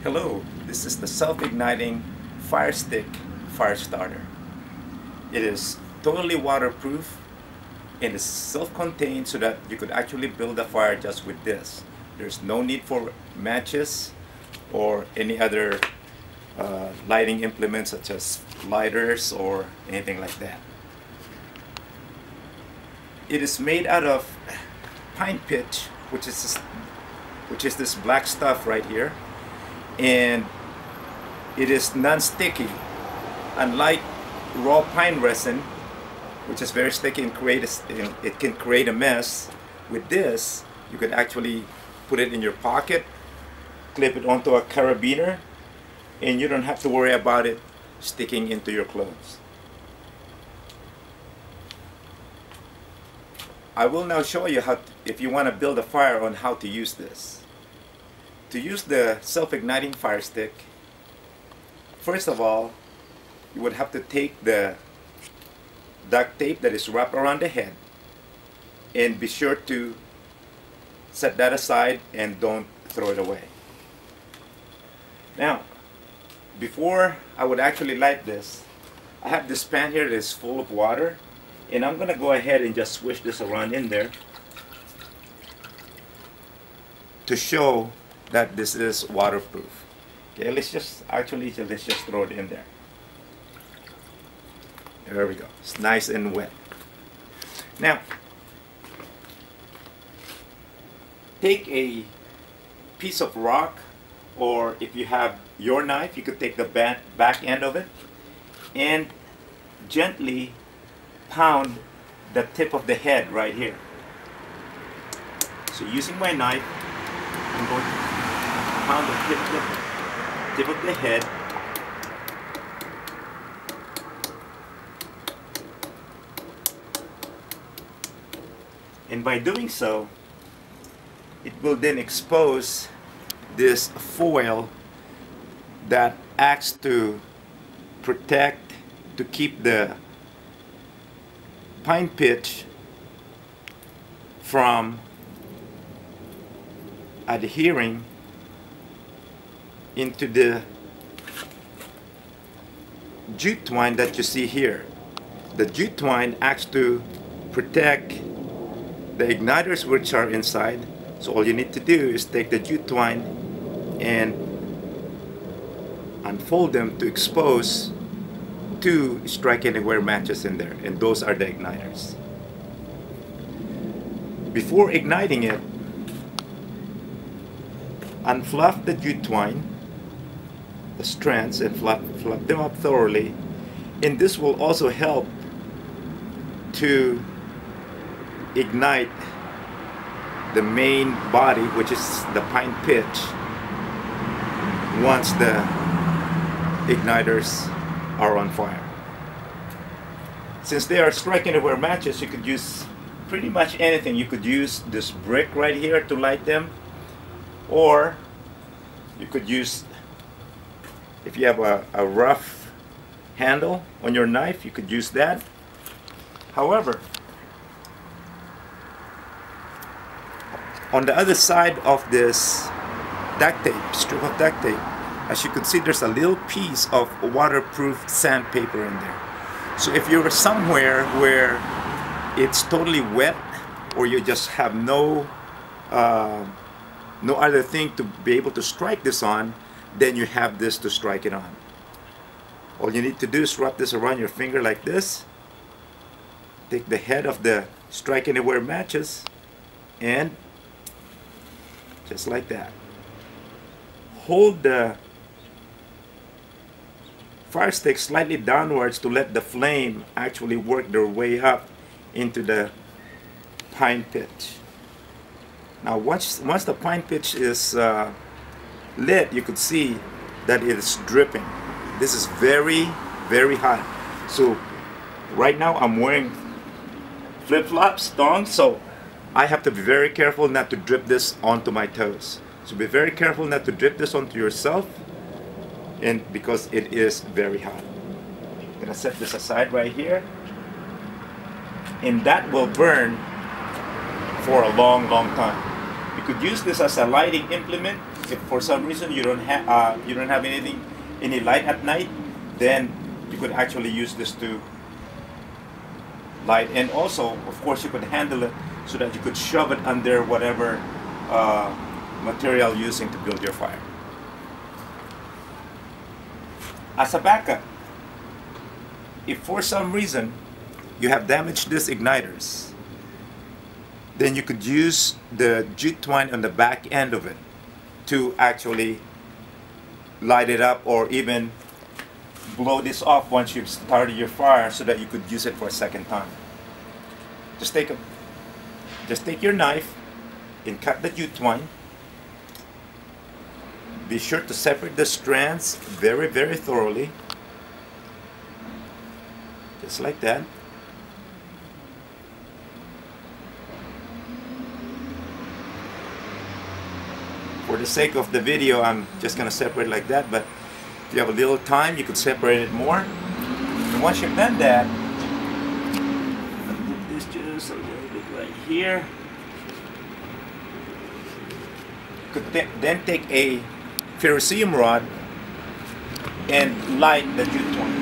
Hello, this is the Self-igniting FireStick Fire Starter. It is totally waterproof and is self-contained so that you could actually build a fire just with this. There's no need for matches or any other lighting implements such as lighters or anything like that. It is made out of pine pitch, which is this black stuff right here, and it is non-sticky, unlike raw pine resin, which is very sticky and it can create a mess. With this, you can actually put it in your pocket, clip it onto a carabiner, and you don't have to worry about it sticking into your clothes. I will now show you if you want to build a fire, on how to use this. To use the self-igniting fire stick, first of all, you would have to take the duct tape that is wrapped around the head and be sure to set that aside and don't throw it away. Now, before I would actually light this, I have this pan here that is full of water, and I'm going to go ahead and just swish this around in there to show that this is waterproof. Okay, let's just throw it in there. There we go. It's nice and wet. Now, take a piece of rock, or if you have your knife, you could take the back end of it and gently pound the tip of the head right here. So using my knife, I'm going to pound the tip of the head. And by doing so, it will then expose this foil that acts to protect, to keep the pine pitch from adhering into the jute twine that you see here. The jute twine acts to protect the igniters which are inside. So all you need to do is take the jute twine and unfold them to expose two strike anywhere matches in there, and those are the igniters. Before igniting it, unfluff the jute twine, the strands, and fluff them up thoroughly, and this will also help to ignite the main body, which is the pine pitch, once the igniters are on fire. Since they are strike anywhere matches, you could use pretty much anything. You could use this brick right here to light them, or you could use, if you have a rough handle on your knife, you could use that. However, on the other side of this duct tape, strip of duct tape, as you can see, there's a little piece of waterproof sandpaper in there. So if you're somewhere where it's totally wet, or you just have no other thing to be able to strike this on, then you have this to strike it on. All you need to do is wrap this around your finger like this, take the head of the strike anywhere matches, and just like that, hold the fire stick slightly downwards to let the flame actually work their way up into the pine pitch. Now once the pine pitch is lit, you could see that it is dripping. This is very, very hot. So right now I'm wearing flip-flops, thongs, so I have to be very careful not to drip this onto my toes. So be very careful not to drip this onto yourself, and because it is very hot. I'm gonna set this aside right here, and that will burn for a long, long time. You could use this as a lighting implement If for some reason you don't have any light at night, then you could actually use this to light. And also, of course, you could handle it so that you could shove it under whatever material you're using to build your fire. As a backup, if for some reason you have damaged these igniters, then you could use the jute twine on the back end of it to actually light it up, or even blow this off once you've started your fire so that you could use it for a second time. Just take your knife and cut the jute twine. Be sure to separate the strands very, very thoroughly. Just like that. For the sake of the video, I'm just going to separate like that, but if you have a little time, you could separate it more. And once you've done that, I'll put this just a little bit right here. You could then take a ferrocerium rod and light the jute twine.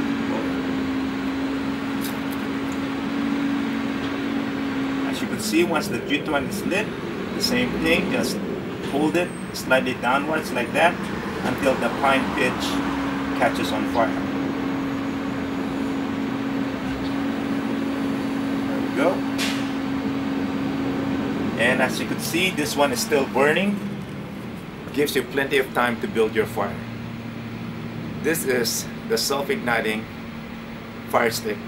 As you can see, once the jute twine is lit, the same thing, just hold it slightly downwards like that until the pine pitch catches on fire. There we go. And as you can see, this one is still burning. Gives you plenty of time to build your fire. This is the self-igniting FireStick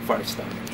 Fire Starter.